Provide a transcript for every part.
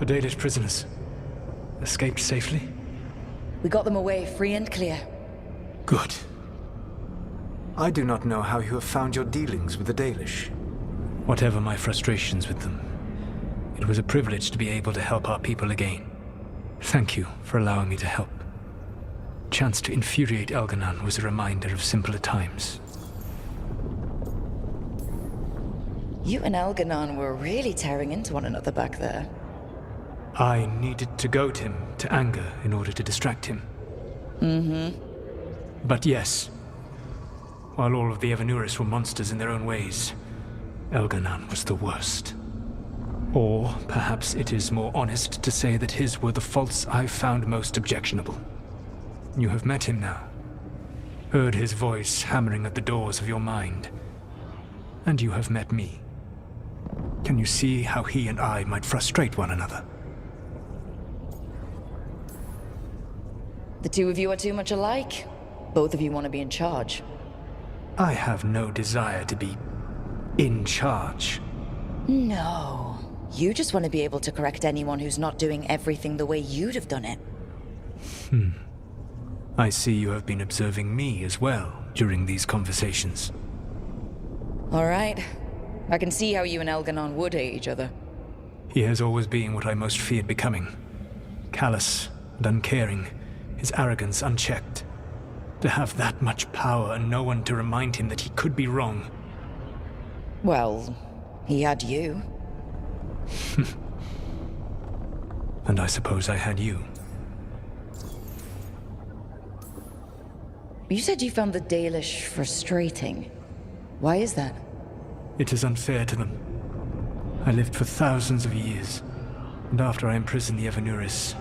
The Dalish prisoners escaped safely? We got them away free and clear. Good. I do not know how you have found your dealings with the Dalish. Whatever my frustrations with them, it was a privilege to be able to help our people again. Thank you for allowing me to help. Chance to infuriate Elganon was a reminder of simpler times. You and Elganon were really tearing into one another back there. I needed to goad him to anger in order to distract him. But yes, while all of the Evanuris were monsters in their own ways, Elganon was the worst. Or perhaps it is more honest to say that his were the faults I found most objectionable. You have met him now, heard his voice hammering at the doors of your mind, and you have met me. Can you see how he and I might frustrate one another? The two of you are too much alike. Both of you want to be in charge. I have no desire to be in charge. No. You just want to be able to correct anyone who's not doing everything the way you'd have done it. I see you have been observing me as well during these conversations. All right. I can see how you and Elganon would hate each other. He has always been what I most feared becoming. Callous and uncaring, his arrogance unchecked. To have that much power and no one to remind him that he could be wrong. Well, he had you. And I suppose I had you. You said you found the Dalish frustrating. Why is that? It is unfair to them. I lived for thousands of years, and after I imprisoned the Evanuris,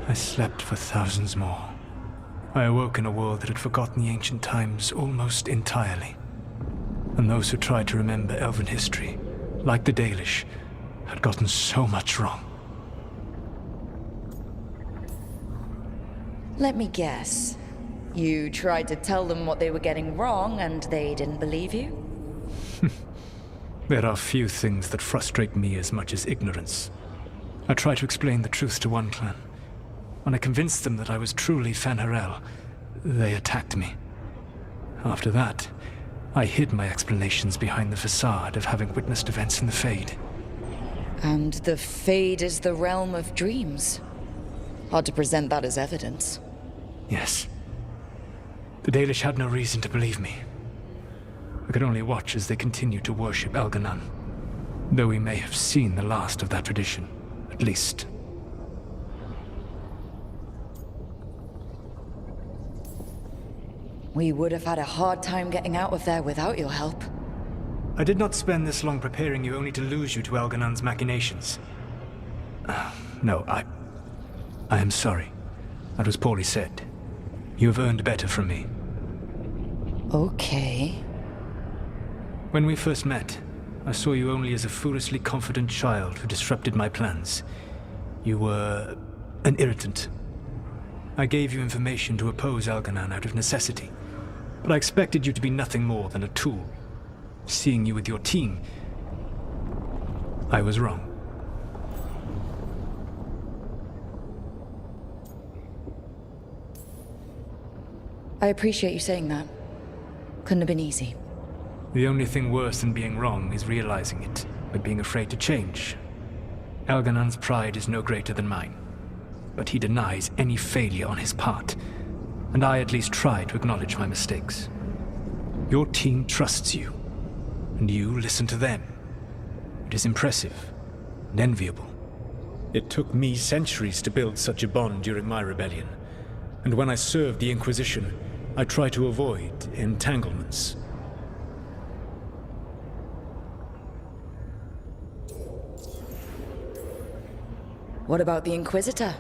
I slept for thousands more. I awoke in a world that had forgotten the ancient times almost entirely. And those who tried to remember Elven history, like the Dalish, had gotten so much wrong. Let me guess. You tried to tell them what they were getting wrong, and they didn't believe you? There are few things that frustrate me as much as ignorance. I tried to explain the truth to one clan. When I convinced them that I was truly Fen'Harel, they attacked me. After that, I hid my explanations behind the facade of having witnessed events in the Fade. And the Fade is the realm of dreams. Hard to present that as evidence. Yes. The Dalish had no reason to believe me. I could only watch as they continued to worship Elganon, though we may have seen the last of that tradition, at least. We would have had a hard time getting out of there without your help. I did not spend this long preparing you only to lose you to Elganon's machinations. No, I am sorry. That was poorly said. You have earned better from me. Okay. When we first met, I saw you only as a foolishly confident child who disrupted my plans. You were an irritant. I gave you information to oppose Elganon out of necessity, but I expected you to be nothing more than a tool. Seeing you with your team, I was wrong. I appreciate you saying that. Couldn't have been easy. The only thing worse than being wrong is realizing it, but being afraid to change. Elganon's pride is no greater than mine, but he denies any failure on his part, and I at least try to acknowledge my mistakes. Your team trusts you, and you listen to them. It is impressive and enviable. It took me centuries to build such a bond during my rebellion, and when I served the Inquisition, I tried to avoid entanglements. What about the Inquisitor?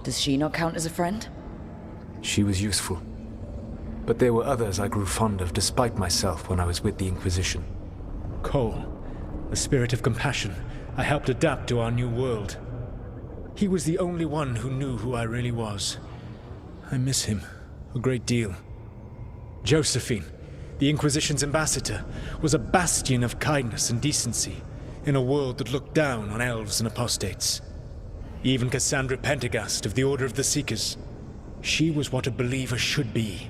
Does she not count as a friend? She was useful. But there were others I grew fond of despite myself when I was with the Inquisition. Cole, a spirit of compassion, I helped adapt to our new world. He was the only one who knew who I really was. I miss him a great deal. Josephine, the Inquisition's ambassador, was a bastion of kindness and decency in a world that looked down on elves and apostates. Even Cassandra Pendergast of the Order of the Seekers. She was what a believer should be.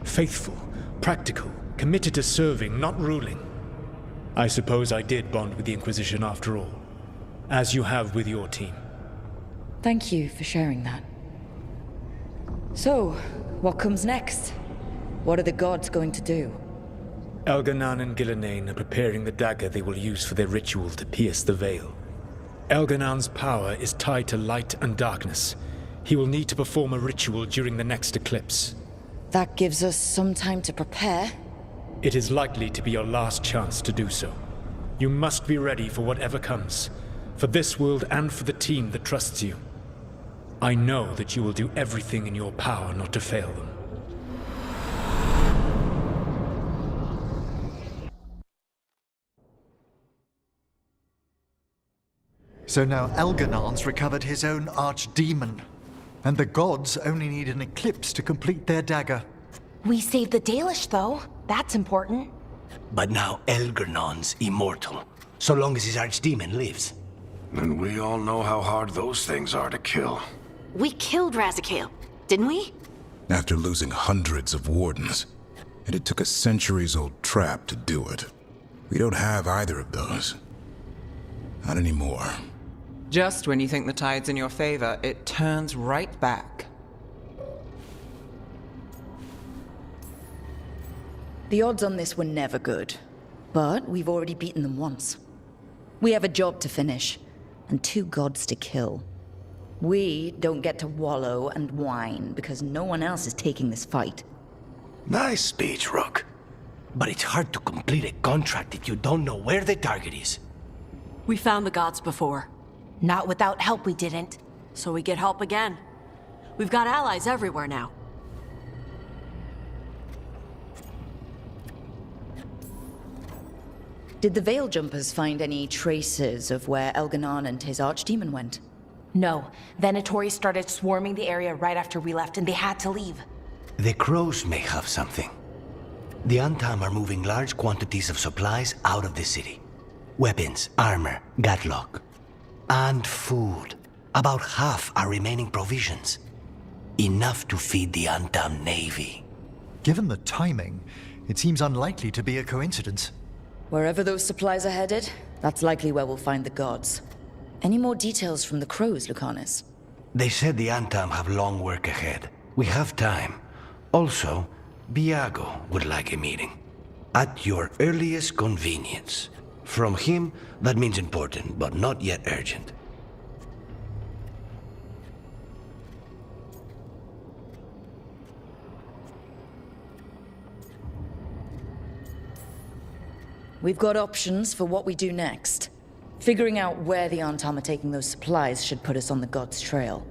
Faithful, practical, committed to serving, not ruling. I suppose I did bond with the Inquisition after all, as you have with your team. Thank you for sharing that. So, what comes next? What are the gods going to do? Elganan and Gillenane are preparing the dagger they will use for their ritual to pierce the veil. Elganan's power is tied to light and darkness. He will need to perform a ritual during the next eclipse. That gives us some time to prepare. It is likely to be your last chance to do so. You must be ready for whatever comes, for this world and for the team that trusts you. I know that you will do everything in your power not to fail them. So now Elganan's recovered his own archdemon, and the gods only need an eclipse to complete their dagger. We saved the Dalish, though. That's important. But now Elganan's immortal, so long as his archdemon lives. And we all know how hard those things are to kill. We killed Razikale, didn't we? After losing hundreds of wardens. And it took a centuries-old trap to do it. We don't have either of those. Not anymore. Just when you think the tide's in your favor, it turns right back. The odds on this were never good, but we've already beaten them once. We have a job to finish, and 2 gods to kill. We don't get to wallow and whine because no one else is taking this fight. Nice speech, Rook. But it's hard to complete a contract if you don't know where the target is. We found the gods before. Not without help, we didn't. So we get help again. We've got allies everywhere now. Did the Veil Jumpers find any traces of where Elganan and his archdemon went? No. Venatori started swarming the area right after we left, and they had to leave. The crows may have something. The Antam are moving large quantities of supplies out of the city. Weapons, armor, gatlock. And food. About half are remaining provisions. Enough to feed the Antam navy. Given the timing, it seems unlikely to be a coincidence. Wherever those supplies are headed, that's likely where we'll find the gods. Any more details from the crows, Lucanus? They said the Antam have long work ahead. We have time. Also, Biago would like a meeting. At your earliest convenience. From him, that means important, but not yet urgent. We've got options for what we do next. Figuring out where the Antam are taking those supplies should put us on the gods' trail.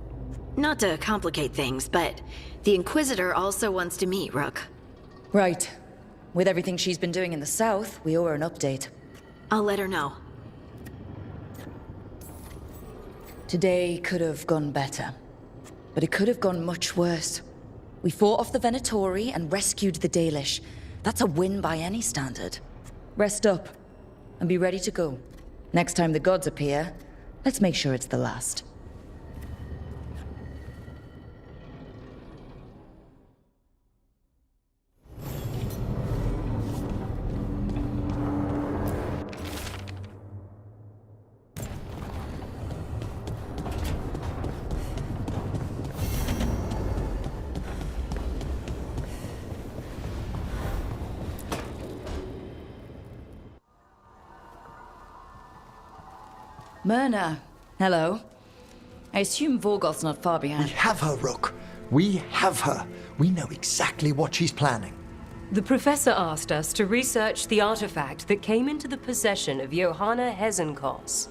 Not to complicate things, but the Inquisitor also wants to meet Rook. Right. With everything she's been doing in the south, we owe her an update. I'll let her know. Today could have gone better, but it could have gone much worse. We fought off the Venatori and rescued the Dalish. That's a win by any standard. Rest up, and be ready to go. Next time the gods appear, let's make sure it's the last. Myrna, hello. I assume Vorgoth's not far We behind. have her, Rook. We have her. We know exactly what she's planning. The professor asked us to research the artifact that came into the possession of Johanna Hezenkos.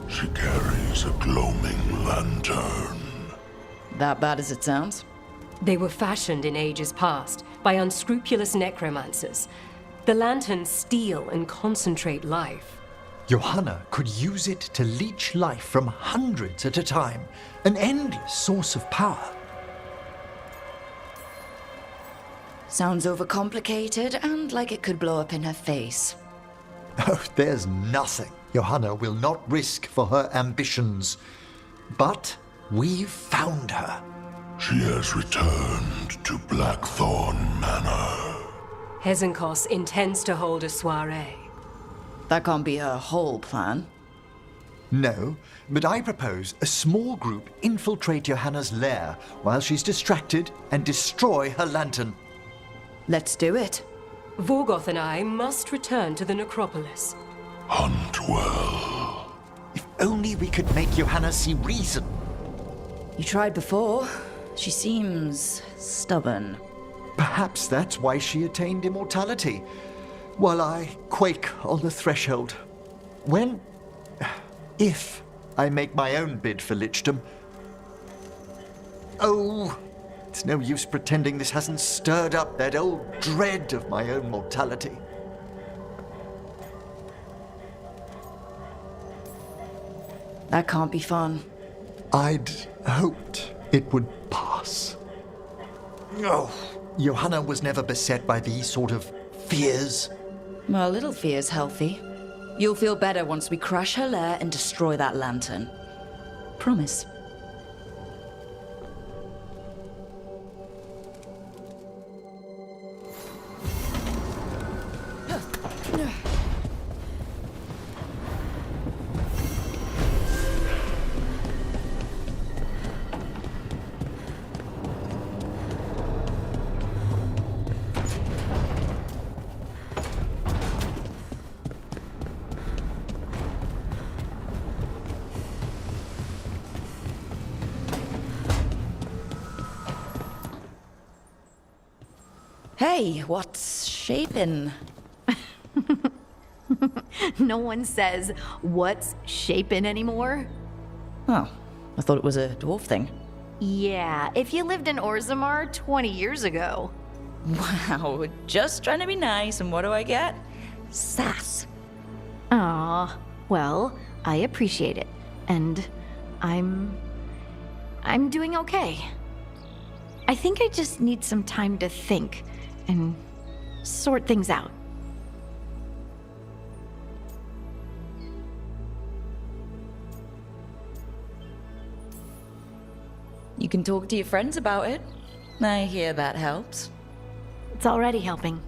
She carries a gloaming lantern. That bad as it sounds? They were fashioned in ages past by unscrupulous necromancers. The lanterns steal and concentrate life. Johanna could use it to leech life from hundreds at a time. An endless source of power. Sounds overcomplicated and like it could blow up in her face. Oh, there's nothing Johanna will not risk for her ambitions. But We've found her. She has returned to Blackthorn Manor. Hezenkos intends to hold a soiree. That can't be her whole plan. No, but I propose a small group infiltrate Johanna's lair while she's distracted and destroy her lantern. Let's do it. Vorgoth and I must return to the necropolis. Hunt well. If only we could make Johanna see reason. You tried before. She seems stubborn. Perhaps that's why she attained immortality, while I quake on the threshold. When... if I make my own bid for lichdom... Oh, it's no use pretending this hasn't stirred up that old dread of my own mortality. That can't be fun. I'd hoped it would pass. Oh, Johanna was never beset by these sort of fears. Well, a little fear's healthy. You'll feel better once we crash her lair and destroy that lantern. Promise. Hey, what's shaping? No one says, what's shaping anymore? Oh, I thought it was a dwarf thing. Yeah, if you lived in Orzammar 20 years ago. Wow, just trying to be nice, and what do I get? Sass. Aw, well, I appreciate it. And I'm doing okay. I think I just need some time to think and sort things out. You can talk to your friends about it. I hear that helps. It's already helping.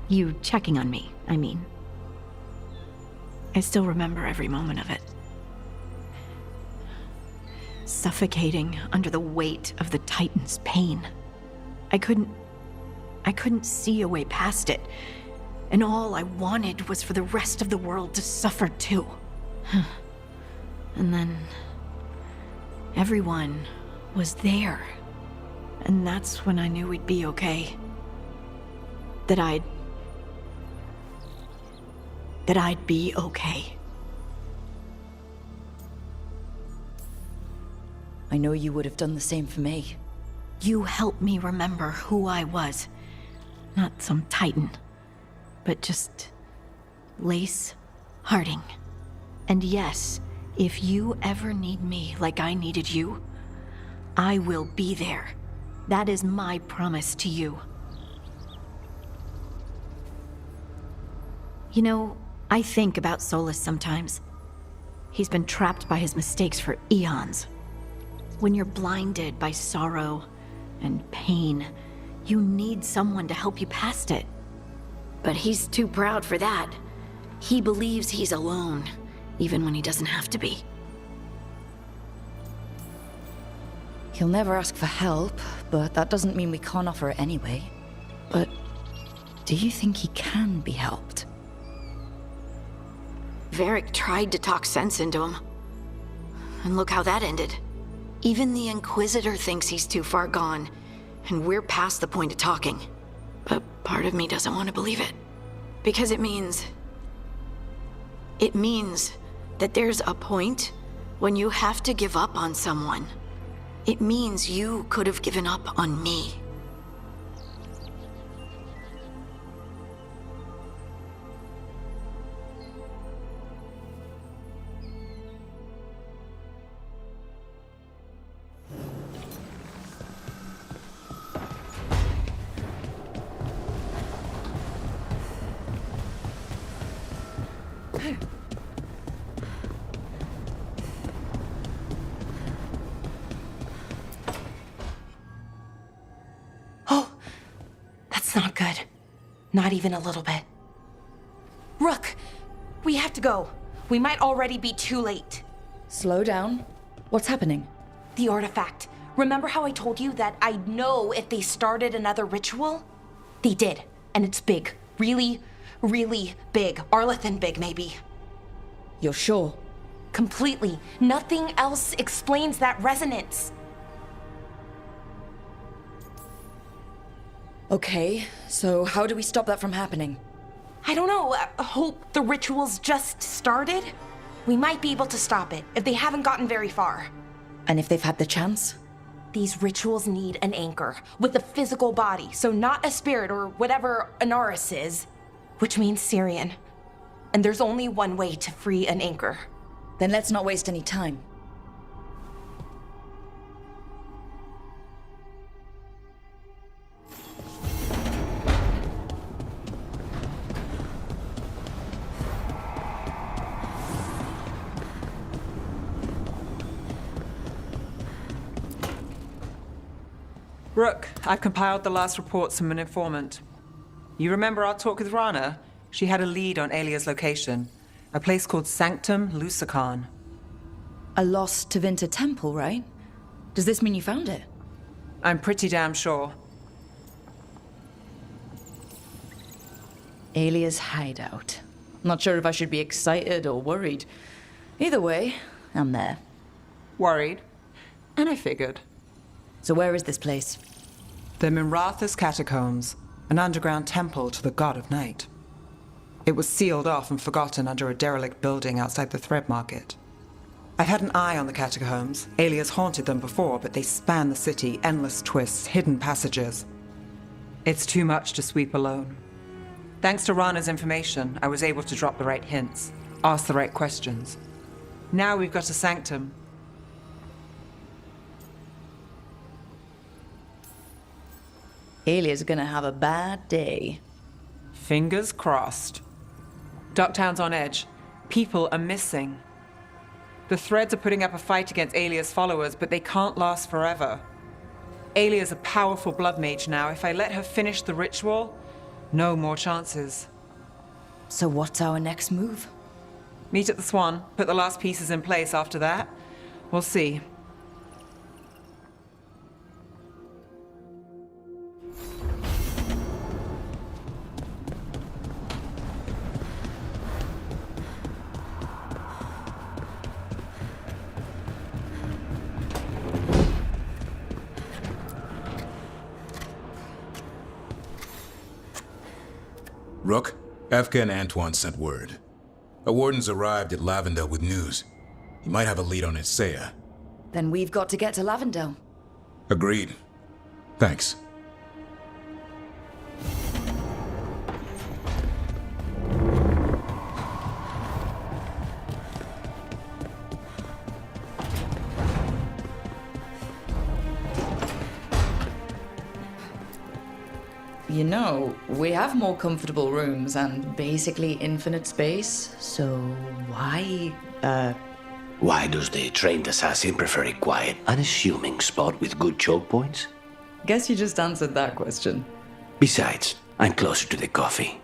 You checking on me, I mean. I still remember every moment of it. Suffocating under the weight of the Titan's pain. I couldn't see a way past it. And all I wanted was for the rest of the world to suffer too. And then everyone was there. And that's when I knew we'd be okay. That I'd be okay. I know you would have done the same for me. You helped me remember who I was. Not some titan, but just Lace Harding. And yes, if you ever need me like I needed you, I will be there. That is my promise to you. You know, I think about Solus sometimes. He's been trapped by his mistakes for eons. When you're blinded by sorrow and pain, you need someone to help you past it. But he's too proud for that. He believes he's alone, even when he doesn't have to be. He'll never ask for help, but that doesn't mean we can't offer it anyway. But do you think he can be helped? Varric tried to talk sense into him. And look how that ended. Even the Inquisitor thinks he's too far gone, and we're past the point of talking. But part of me doesn't want to believe it. Because it means that there's a point when you have to give up on someone. It means you could have given up on me. It's not good. Not even a little bit. Rook, we have to go. We might already be too late. Slow down. What's happening? The artifact. Remember how I told you that I'd know if they started another ritual? They did, and it's big. Really, really big. Arlathan big, maybe. You're sure? Completely. Nothing else explains that resonance. Okay, so how do we stop that from happening? I don't know. Hope the ritual's just started? We might be able to stop it if they haven't gotten very far. And if they've had the chance? These rituals need an anchor with a physical body, so not a spirit or whatever Anaris is, which means Syrian. And there's only one way to free an anchor. Then let's not waste any time. Rook, I've compiled the last reports from an informant. You remember our talk with Rana? She had a lead on Alia's location. A place called Sanctum Lucican. A lost Tevinter temple, right? Does this mean you found it? I'm pretty damn sure. Alia's hideout. Not sure if I should be excited or worried. Either way, I'm there. Worried? And I figured. So where is this place? The Mirathas Catacombs, an underground temple to the god of night. It was sealed off and forgotten under a derelict building outside the Thread Market. I've had an eye on the catacombs. Alias haunted them before, but they span the city, endless twists, hidden passages. It's too much to sweep alone. Thanks to Rana's information, I was able to drop the right hints, ask the right questions. Now we've got a sanctum. Alia's gonna have a bad day. Fingers crossed. Ducktown's on edge. People are missing. The Threads are putting up a fight against Alia's followers, but they can't last forever. Alia's a powerful blood mage now. If I let her finish the ritual, no more chances. So what's our next move? Meet at the Swan, put the last pieces in place after that. We'll see. Rook, Efka and Antoine sent word. A warden's arrived at Lavendel with news. He might have a lead on Isaiah. Then we've got to get to Lavendel. Agreed. Thanks. You know, we have more comfortable rooms and basically infinite space, so why, Why does the trained assassin prefer a quiet, unassuming spot with good choke points? Guess you just answered that question. Besides, I'm closer to the coffee.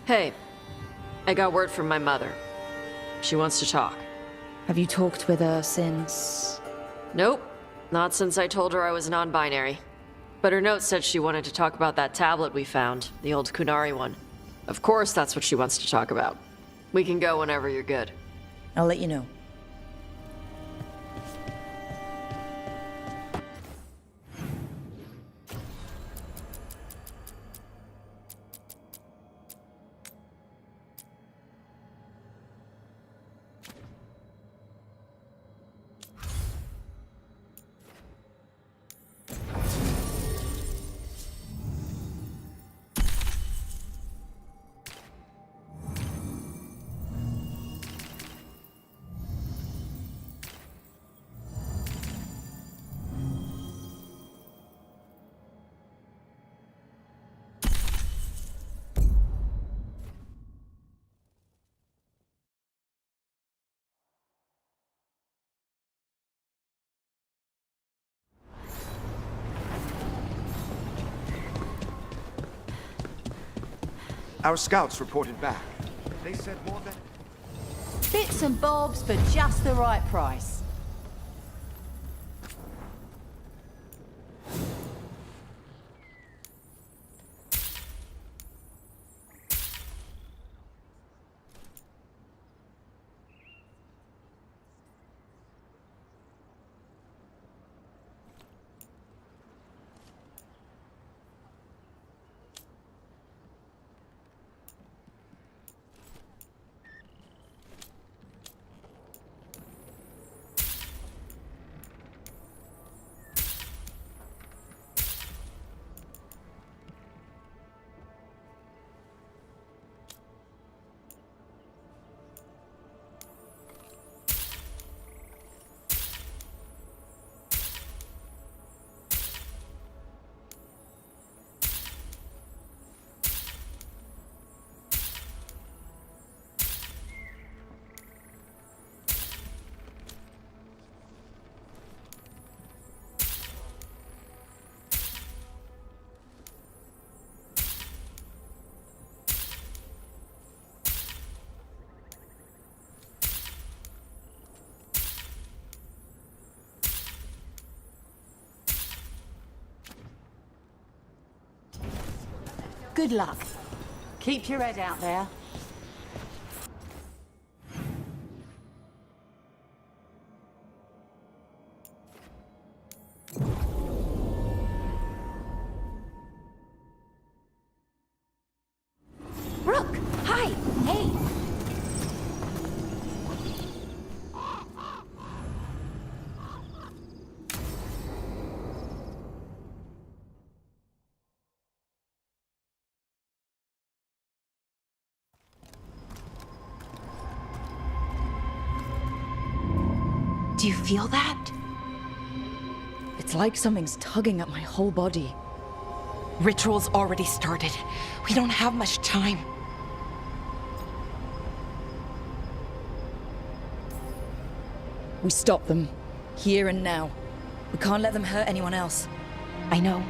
Hey, I got word from my mother. She wants to talk. Have you talked with her since? Nope, not since I told her I was non-binary. But her note said she wanted to talk about that tablet we found, the old Kunari one. Of course that's what she wants to talk about. We can go whenever you're good. I'll let you know. Our scouts reported back. They said more than... Bits and bobs for just the right price. Good luck. Keep your head out there. Rook! Hi! Hey! Do you feel that? It's like something's tugging at my whole body. Ritual's already started. We don't have much time. We stop them. Here and now. We can't let them hurt anyone else. I know.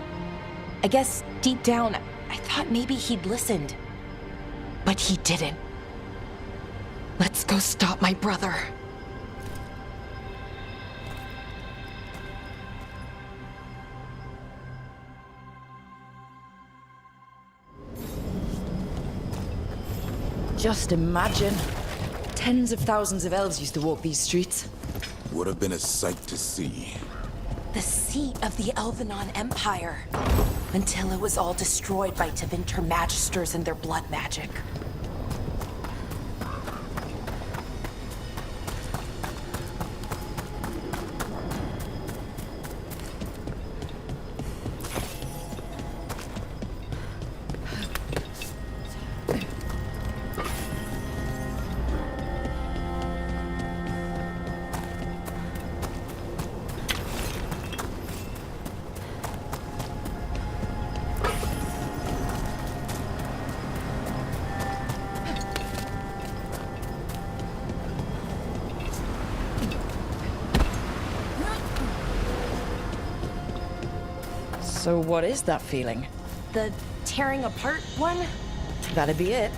I guess deep down, I thought maybe he'd listened. But he didn't. Let's go stop my brother. Just imagine. Tens of thousands of elves used to walk these streets. Would have been a sight to see. The seat of the Elvenon Empire. Until it was all destroyed by Tevinter Magisters and their blood magic. So what is that feeling? The tearing apart one? That'd be it.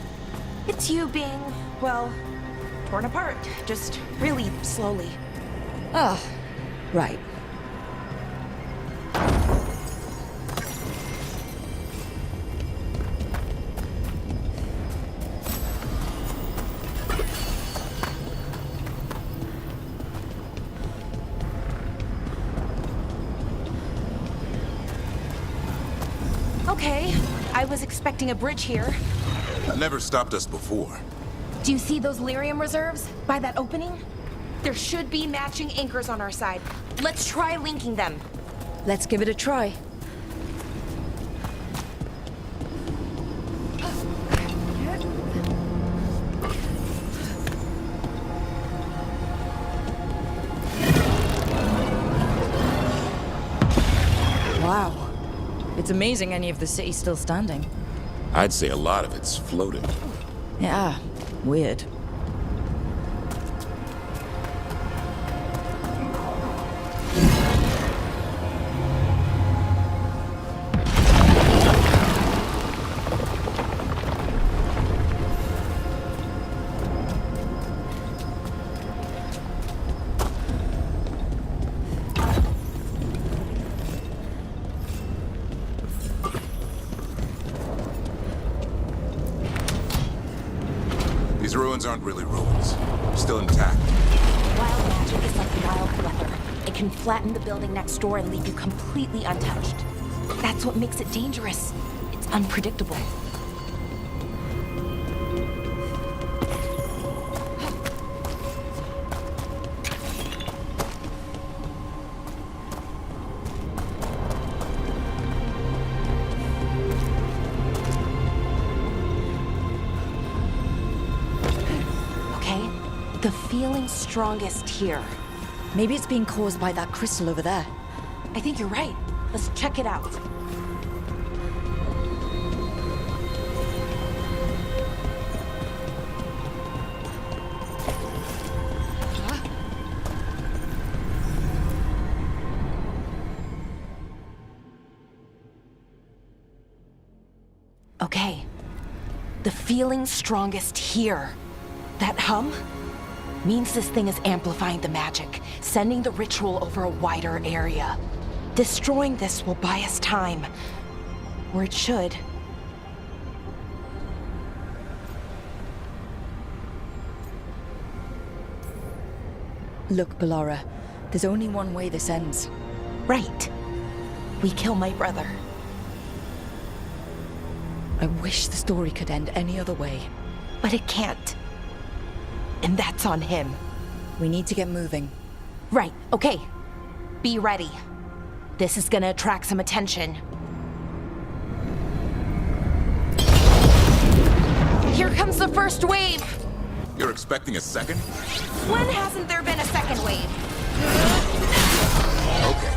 It's you being, well, torn apart. Just really slowly. Ah, right. Okay, I was expecting a bridge here. That never stopped us before. Do you see those lyrium reserves by that opening? There should be matching anchors on our side. Let's try linking them. Let's give it a try. Wow. It's amazing any of the city's still standing. I'd say a lot of it's floating. Yeah, weird. aren't really ruins. Still intact. Wild magic is like wild weather. It can flatten the building next door and leave you completely untouched. That's what makes it dangerous. It's unpredictable. Okay, the feeling's strongest here. Maybe it's being caused by that crystal over there. I think you're right. Let's check it out. Okay. The feeling's strongest here. That hum means this thing is amplifying the magic, sending the ritual over a wider area. Destroying this will buy us time. Or it should. Look, Ballora, there's only one way this ends. Right. We kill my brother. I wish the story could end any other way. But it can't. And that's on him. We need to get moving. Right, okay. Be ready. This is gonna attract some attention. Here comes the first wave! You're expecting a second? When hasn't there been a second wave? Okay.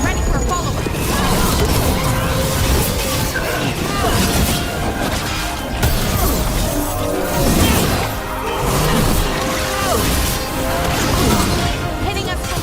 Ready for a follow-up. Hitting us from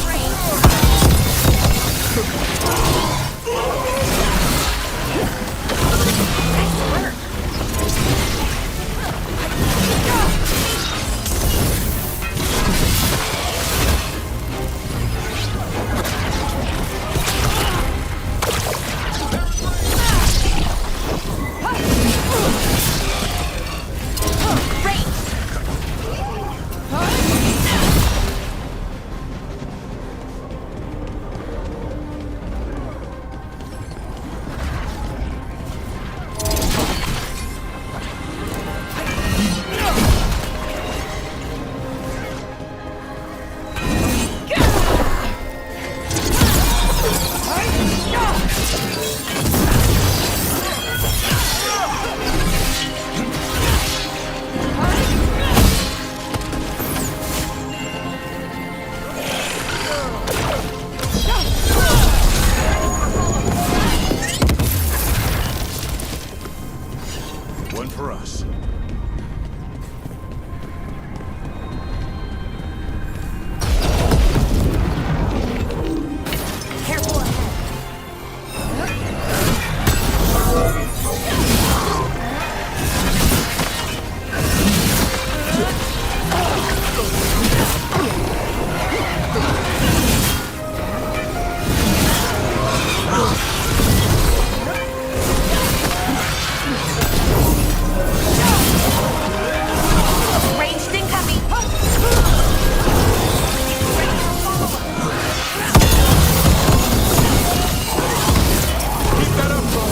One for us. Careful ahead. Ranged incoming. Keep that up, bro.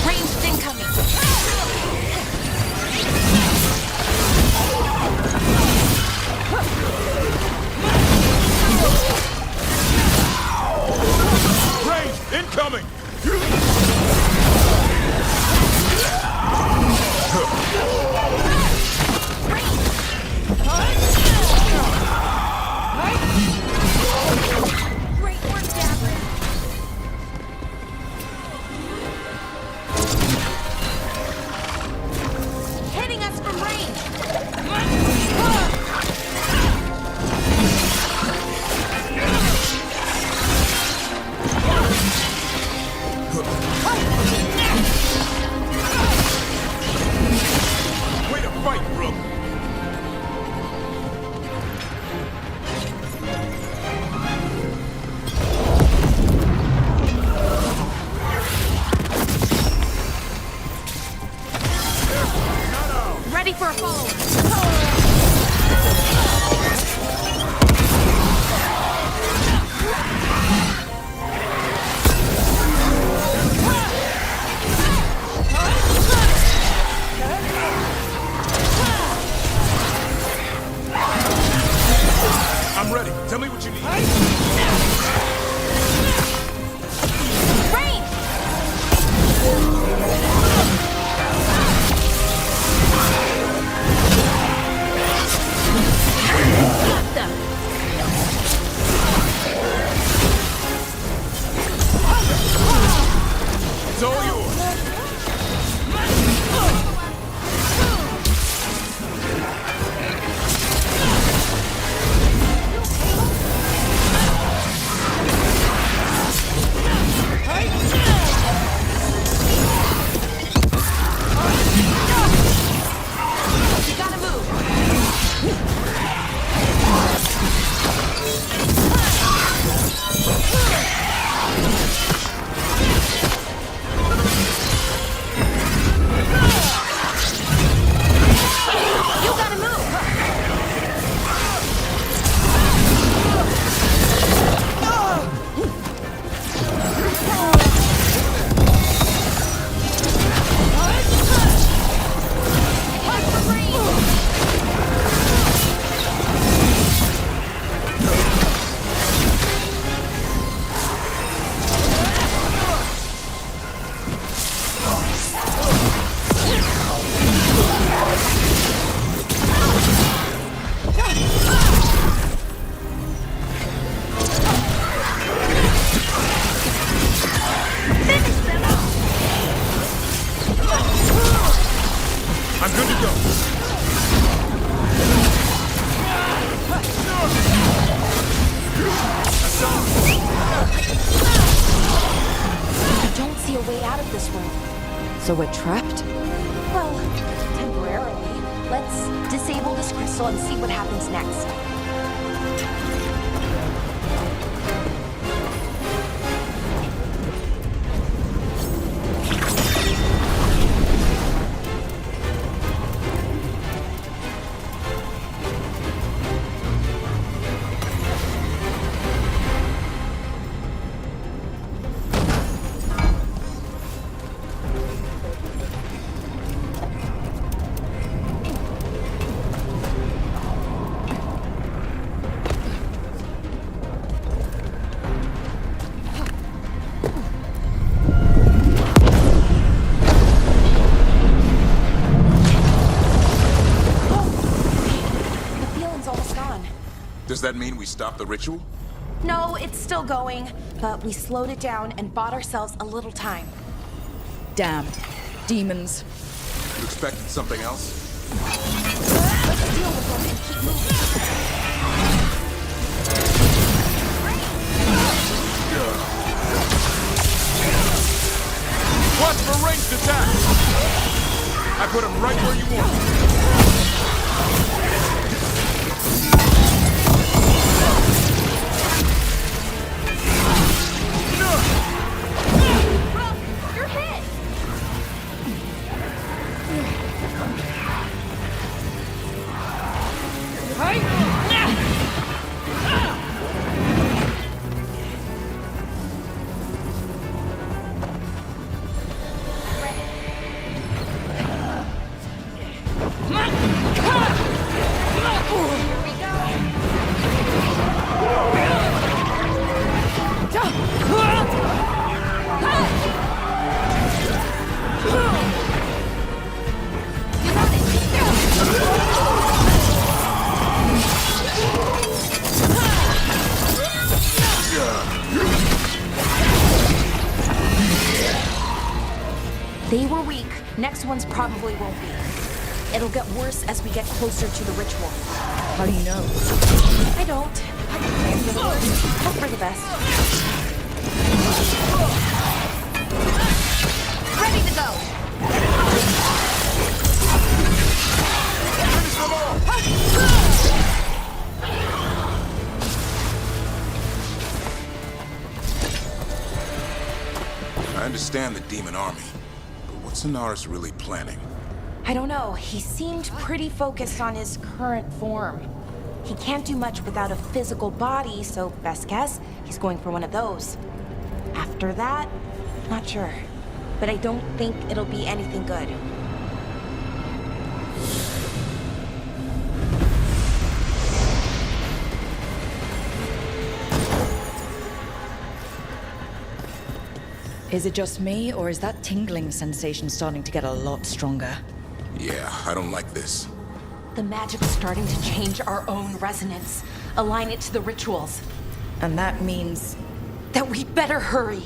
Ranged incoming. Range incoming! Great work, Dapper. Hitting us from range. It's all yours. You gotta move. You gotta move. I'm good to go. I don't see a way out of this room. So we're trapped? Well, temporarily. Let's disable this crystal and see what happens next. Does that mean we stop the ritual? No, it's still going, but we slowed it down and bought ourselves a little time. Damn. Demons. You expected something else? Let's deal with them and keep moving. Watch for ranged attacks! I put him right where you want him. You're hit! They were weak. Next ones probably won't be. It'll get worse as we get closer to the ritual. How do you know? I don't. I plan for the worst. Hope for the best. Ready to go! Finish them all! I understand the demon army, but what's Sonaris really planning? I don't know. He seemed pretty focused on his current form. He can't do much without a physical body, so best guess, he's going for one of those. After that, not sure. But I don't think it'll be anything good. Is it just me, or is that tingling sensation starting to get a lot stronger? Yeah, I don't like this. The magic's starting to change our own resonance. Align it to the rituals. And that means... that we better hurry.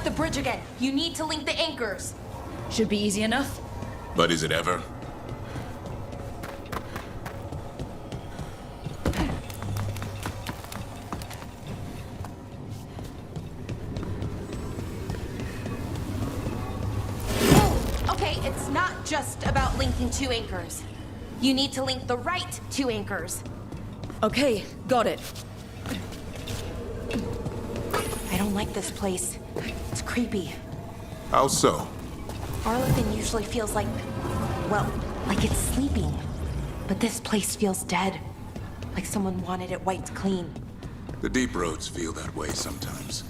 the bridge again. You need to link the anchors. Should be easy enough. But is it ever? Okay, it's not just about linking two anchors. You need to link the right two anchors. Okay, got it. I don't like this place. It's creepy. How so? Arlington usually feels like, well, like it's sleeping. But this place feels dead. Like someone wanted it wiped clean. The deep roads feel that way sometimes.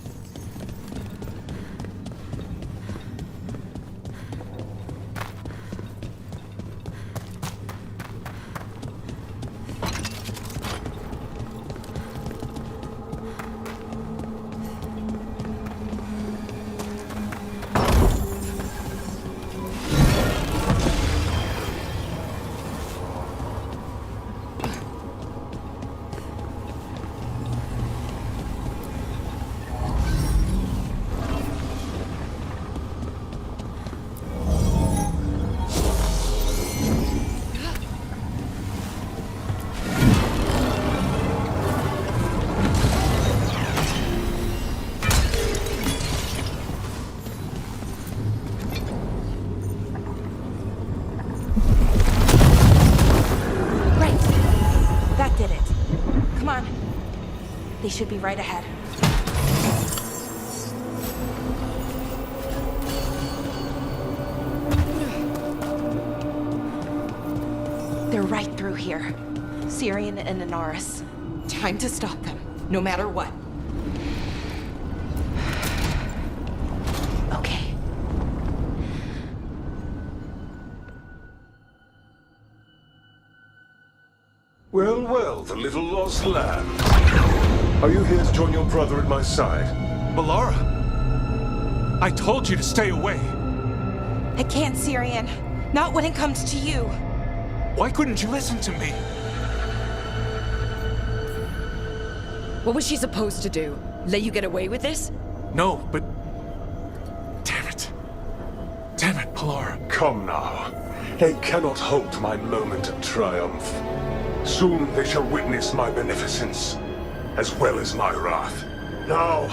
They should be right ahead. They're right through here. Syrian and Inaris. Time to stop them, no matter what. Okay. Well, well, the little lost lamb. Are you here to join your brother at my side? Melara! I told you to stay away! I can't, Syrian. Not when it comes to you. Why couldn't you listen to me? What was she supposed to do? Let you get away with this? No, but... Damn it. Damn it, Melara. Come now. They cannot halt my moment of triumph. Soon they shall witness my beneficence, as well as my wrath. Now,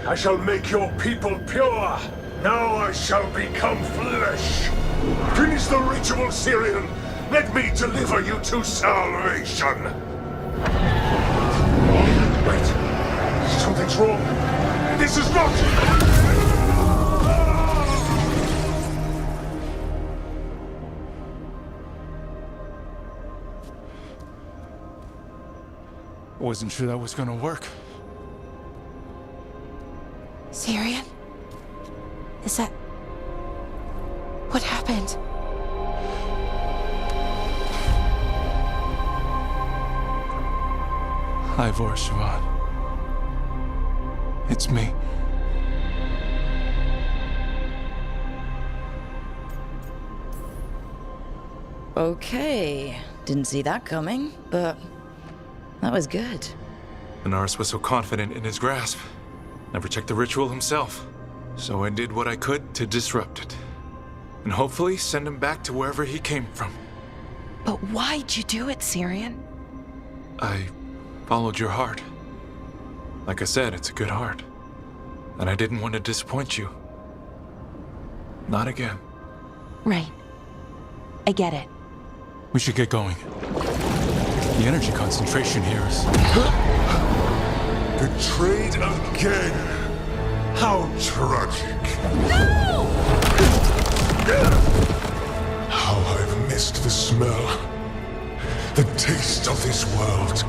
I shall make your people pure. Now I shall become flesh. Finish the ritual, Syrian. Let me deliver you to salvation. Wait. Something's wrong. This is not... I wasn't sure that was gonna work. Syrian? Is that... what happened? Ivor Siobhan. It's me. Okay. Didn't see that coming, but that was good. Inaris was so confident in his grasp. Never checked the ritual himself. So I did what I could to disrupt it. And hopefully send him back to wherever he came from. But why'd you do it, Syrian? I followed your heart. Like I said, it's a good heart. And I didn't want to disappoint you. Not again. Right. I get it. We should get going. The energy concentration here is... Betrayed again! How tragic! No! How I've missed the smell. The taste of this world.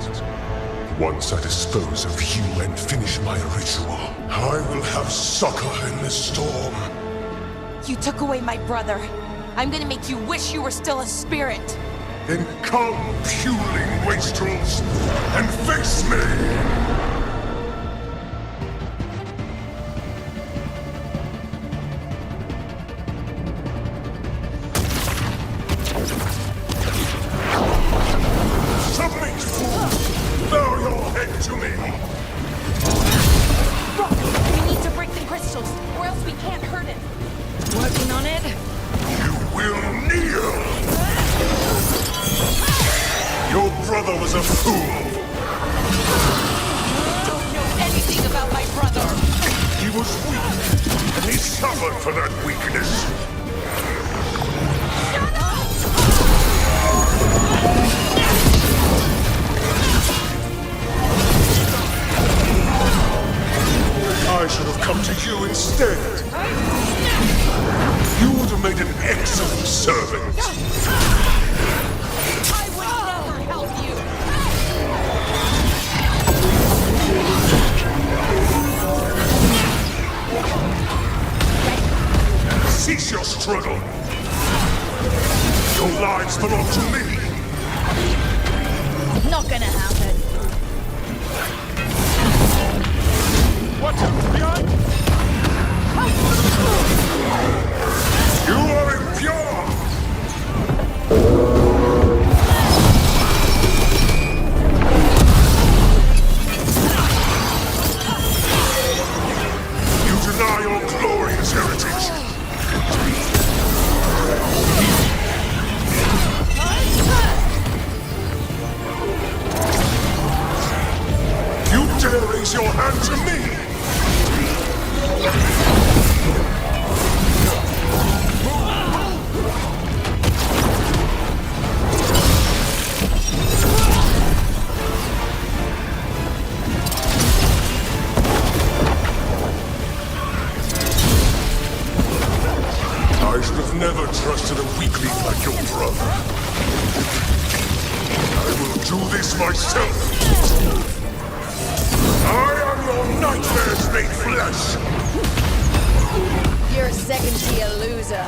Once I dispose of you and finish my ritual, I will have succor in the storm. You took away my brother. I'm gonna make you wish you were still a spirit. Then come, puling wastrels, and face me! Submit, fool! Bow your head to me! Rock, we need to break the crystals, or was a fool. Don't know anything about my brother. He was weak, and he suffered for that weakness. I should have come to you instead. You would have made an excellent servant. I will never help you. Cease your struggle. Your lives belong to me. Not gonna happen. Watch out! Behind! You are impure! You deny your glorious heritage! You dare raise your hand to me! I should have never trusted a weakling like your brother. I will do this myself. I am your nightmares made flesh. You're a second-tier loser.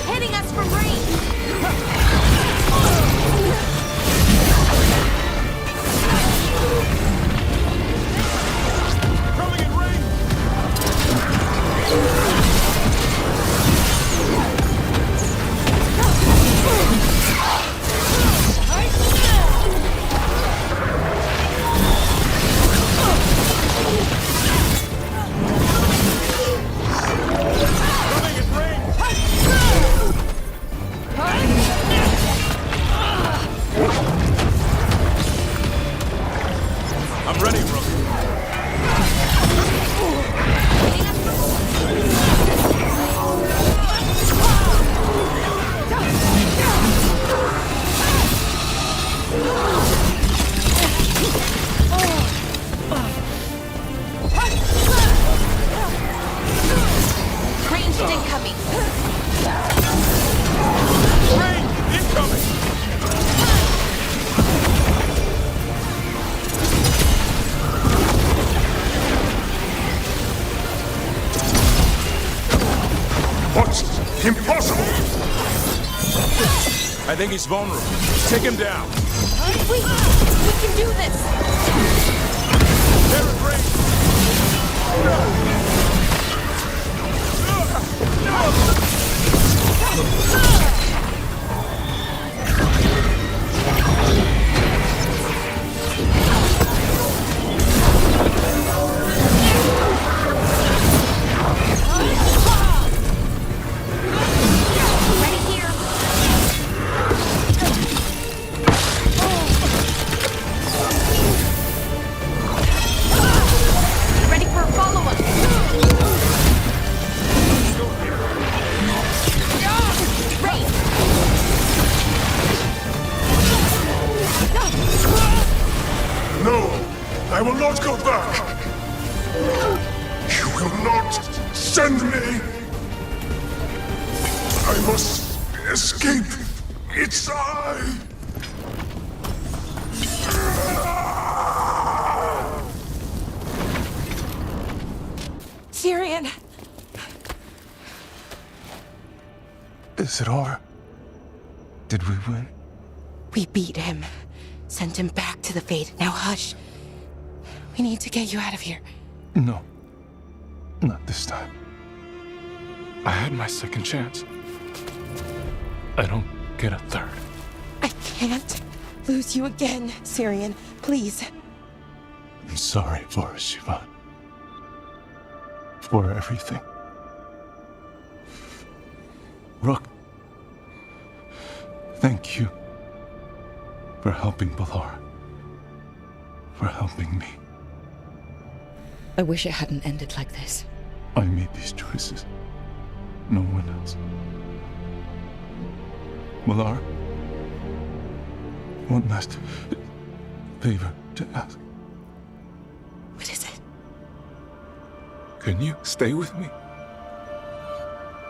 Hitting us from range. Coming in range! I'm ready, Rook. Ranged incoming. Range incoming! What? Impossible! I think he's vulnerable. Take him down. Wait, we can do this. They're in range. Ready here. Ready for a follow-up. No! I will not go back! You will not send me! I must escape! It's I! Syrian! Is it over? Did we win? We beat him. Sent him back to the Fate. Now hush. We need to get you out of here. No. Not this time. I had my second chance. I don't get a third. I can't lose you again, Syrian. Please. I'm sorry for Sivan. For everything. Rook, thank you for helping Balara. For helping me. I wish it hadn't ended like this. I made these choices. No one else. Balara, one last favor to ask. What is it? Can you stay with me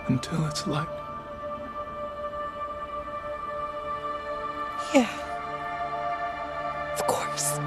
until it's light? Yeah. Of course.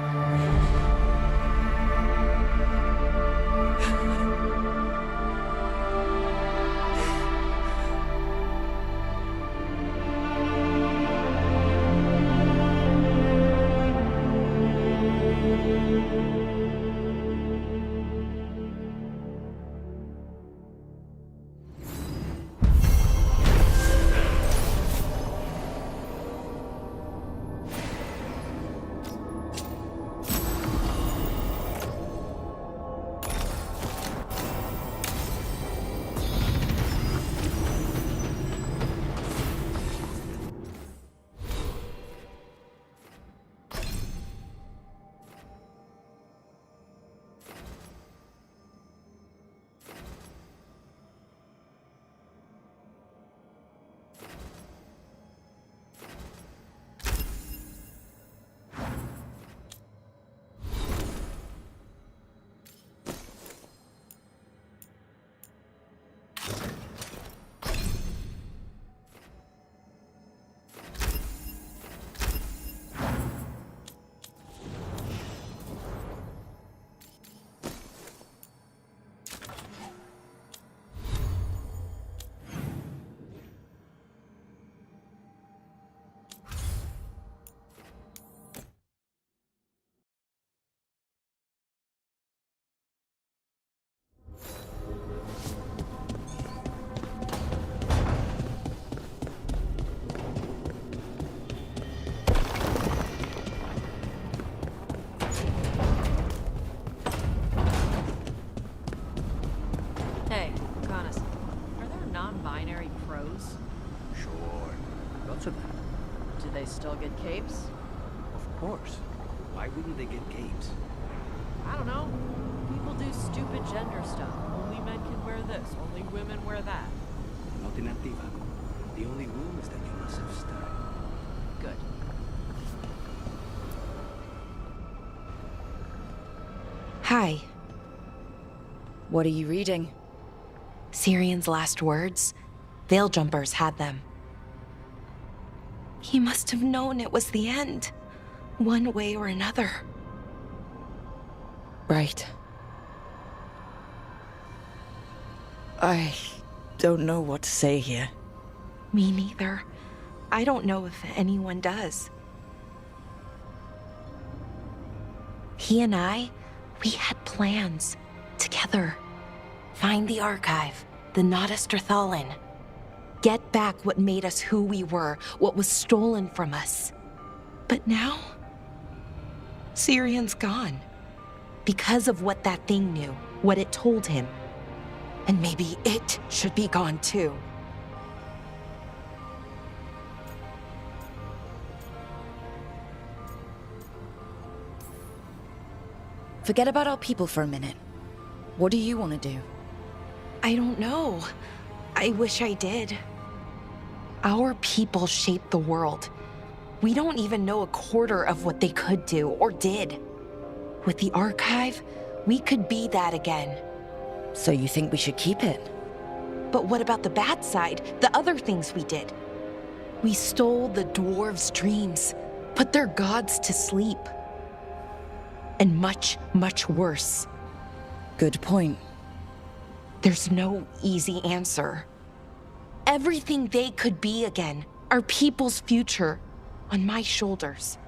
Hey, Connus, are there non-binary pros? Sure. Lots of them. Do they still get capes? Of course. Why wouldn't they get capes? I don't know. People do stupid gender stuff. Only men can wear this, only women wear that. Not in Antiva. The only rule is that you must have style. Good. Hi. What are you reading? Syrian's last words. Veil jumpers had them. He must have known it was the end. One way or another. Right. I don't know what to say here. Me neither. I don't know if anyone does. He and I, we had plans. Together. Find the archive, the Nodus Drathalin. Get back what made us who we were, what was stolen from us. But now, Syrian's gone. Because of what that thing knew, what it told him. And maybe it should be gone too. Forget about our people for a minute. What do you want to do? I don't know. I wish I did. Our people shaped the world. We don't even know a quarter of what they could do or did. With the archive, we could be that again. So you think we should keep it? But what about the bad side? The other things we did? We stole the dwarves' dreams, put their gods to sleep. And much, much worse. Good point. There's no easy answer. Everything they could be again, our people's future, on my shoulders.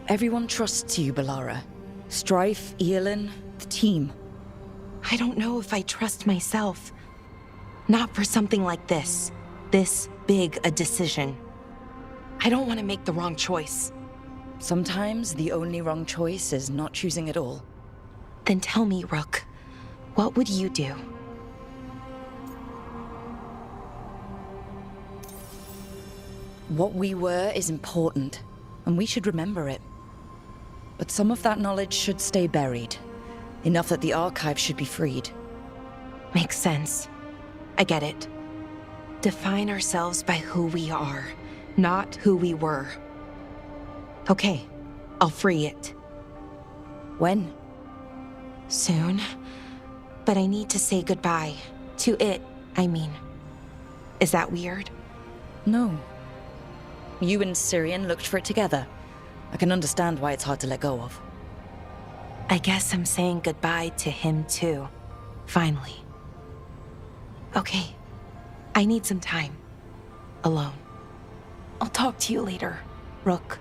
Everyone trusts you, Balara. Strife, Eilin, the team. I don't know if I trust myself. Not for something like this. This big a decision. I don't want to make the wrong choice. Sometimes the only wrong choice is not choosing at all. Then tell me, Rook, what would you do? What we were is important, and we should remember it. But some of that knowledge should stay buried. Enough that the archive should be freed. Makes sense. I get it. Define ourselves by who we are, not who we were. Okay, I'll free it. When? Soon. But I need to say goodbye. To it, I mean. Is that weird? No. You and Syrian looked for it together. I can understand why it's hard to let go of. I guess I'm saying goodbye to him too. Finally. Okay. I need some time. Alone. I'll talk to you later, Rook.